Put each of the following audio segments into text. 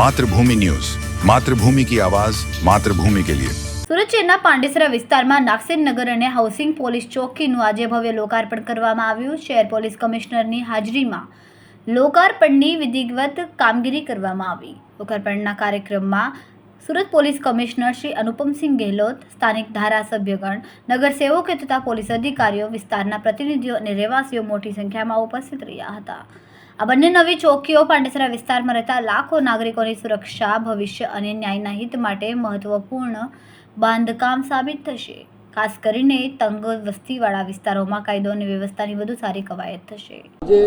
Mathrubhumi news, Mathrubhumi की आवाज, मातृभूमि के लिए। સુરત શહેરના પાંડેસરા વિસ્તારમાં નાગસેન નગર અને હાઉસિંગ પોલીસ ચોકીનું આજે ભવ્ય લોકાર્પણ કરવામાં આવ્યું। શહેર પોલીસ કમિશનરની હાજરીમાં લોકાર્પણની વિધિવત કામગીરી કરવામાં આવી। લોકાર્પણના કાર્યક્રમમાં સુરત પોલીસ કમિશનર શ્રી અનુપમસિંહ ગેહલોત, સ્થાનિક ધારાસભ્યગણ, નગરસેવકો તથા પોલીસ અધિકારીઓ, વિસ્તારના પ્રતિનિધિઓ અને રહેવાસીઓ મોટી સંખ્યામાં ઉપસ્થિત રહ્યા હતા। આ બંને નવી ચોકીઓ પાંડેસરા વિસ્તારમાં રહેતા લાખો નાગરિકોની સુરક્ષા, ભવિષ્ય અને ન્યાયના હિત માટે મહત્વપૂર્ણ બાંધકામ સાબિત થશે। ખાસ કરીને તંગ વસ્તીવાળા વિસ્તારોમાં કાયદો અને વ્યવસ્થાની વધુ સારી કવાયત થશે। જે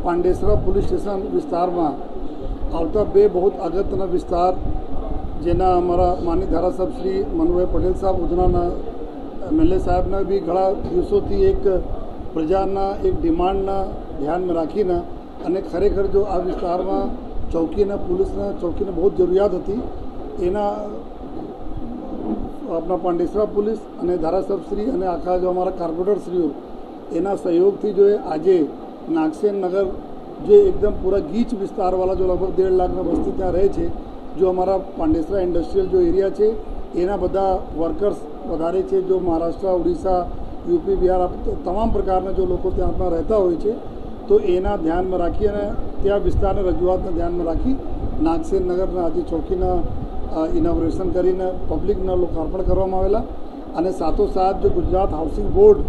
પાંડેસરા પોલીસ સ્ટેશન વિસ્તારમાં આવતા બે બહુ અગત્યના વિસ્તાર જેના અમારા માનનીય ધારાસભ્ય શ્રી મનુભાઈ પટેલ સાહેબ ઉધનાના એમએલએ સાહેબના બી ઘણા દિવસોથી એક પ્રજાના એક ડિમાન્ડના ધ્યાનમાં રાખીને અને ખરેખર જો આ વિસ્તારમાં ચોકીના પોલીસના ચોકીને બહુ જરૂરિયાત હતી એના આપણા પાંડેસરા પોલીસ અને ધારાસભ્યશ્રી અને આખા જો અમારા કોર્પોરેટરશ્રીઓ એના સહયોગથી જો આજે નાગસેન નગર જે એકદમ પૂરા ગીચ વિસ્તારવાળા જો લગભગ 1.5 લાખના વસ્તી ત્યાં રહે છે, જો અમારા પાંડેસરા ઇન્ડસ્ટ્રીયલ જો એરિયા છે એના બધા વર્કર્સ વધારે છે, જો મહારાષ્ટ્ર, ઓડિશા, યુપી, બિહાર તમામ પ્રકારના જો લોકો ત્યાં આપણા રહેતા હોય છે, તો એના ધ્યાનમાં રાખી અને ત્યાં વિસ્તારના રજૂઆતને ધ્યાનમાં રાખી નાગસેન નગરના આજે ચોકીના ઇનોગ્રેશન કરીને પબ્લિકના લોકાર્પણ કરવામાં આવેલા અને સાથોસાથ જો ગુજરાત હાઉસિંગ બોર્ડ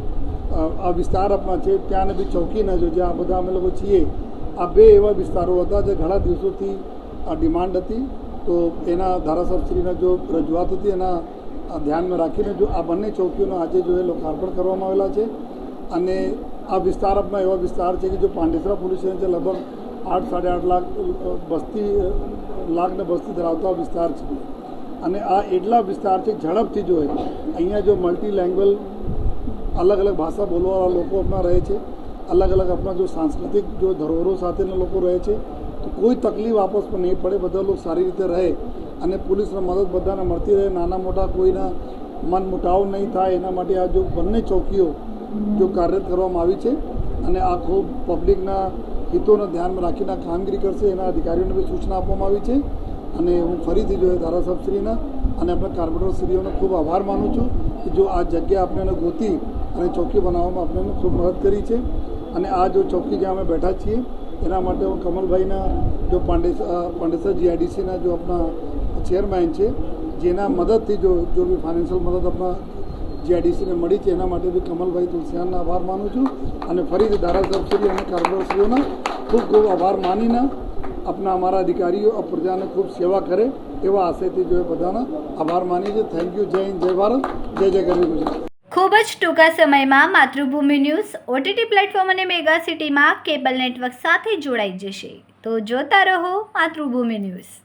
આ વિસ્તાર આપણા છે ત્યાંને બી ચોકીના જો જ્યાં બધા અમે લોકો છીએ આ બે એવા વિસ્તારો હતા જે ઘણા દિવસોથી આ ડિમાન્ડ હતી, તો એના ધારાસભ્યશ્રીના જો રજૂઆત હતી એના ધ્યાનમાં રાખીને જો આ બંને ચોકીઓનો આજે જો એ લોકાર્પણ કરવામાં આવેલા છે। અને આ વિસ્તાર આપણા એવા વિસ્તાર છે કે જો પાંડેસરા પોલીસ સ્ટેશન છે લગભગ 8-8.5 લાખ વસ્તી ધરાવતા વિસ્તાર છે અને આ એટલા વિસ્તાર છે ઝડપથી જોઈએ અહીંયા જો મલ્ટી લેંગ્વેજ અલગ અલગ ભાષા બોલવાવાળા લોકો આપણા રહે છે, અલગ અલગ આપણા જો સાંસ્કૃતિક જો ધરોહરો સાથેના લોકો રહે છે, તો કોઈ તકલીફ આપસ પર નહીં પડે, બધા લોકો સારી રીતે રહે અને પોલીસની મદદ બધાને મળતી રહે, નાના મોટા કોઈના મન મુટાવ નહીં થાય એના માટે આ જો બંને ચોકીઓ જો કાર્યરત કરવામાં આવી છે અને આ ખૂબ પબ્લિકના હિતોને ધ્યાનમાં રાખીને કામગીરી કરશે એના અધિકારીઓને બી સૂચના આપવામાં આવી છે। અને હું ફરીથી જો ધારાસભ્યશ્રીના અને આપણા કોર્પોરેટરશ્રીઓનો ખૂબ આભાર માનું છું કે જો આ જગ્યા આપણે ગોતી અને ચોકી બનાવવામાં આપણે ખૂબ મદદ કરી છે। અને આ જો ચોકી જ્યાં અમે બેઠા છીએ એના માટે હું કમલભાઈના જો પાંડેસરા જીઆઈડીસીના જો આપણા ચેરમેન છે જેના મદદથી જો બી ફાઇનાન્શિયલ મદદ આપણા જીઆઈડીસીને મળી છે એના માટે બી કમલભાઈ તુલસિયાનના આભાર માનું છું અને ફરીથી ધારાસભ્યશ્રી અને કોર્પોરેટરશ્રીઓના ખૂબ ખૂબ આભાર માનીને આપણા અમારા અધિકારીઓ આ પ્રજાને ખૂબ સેવા કરે એવા આશયથી જો બધાના આભાર માની છે। Thank you. જય હિન્દ, જય ભારત, જય જય ગરવી ગુજરાત। ખૂબ જ ટૂંકા સમયમાં માતૃભૂમિ ન્યૂઝ ઓટીટી પ્લેટફોર્મ અને મેગા સિટીમાં કેબલ નેટવર્ક સાથે જોડાઈ જશે, તો જોતા રહો માતૃભૂમિ ન્યૂઝ।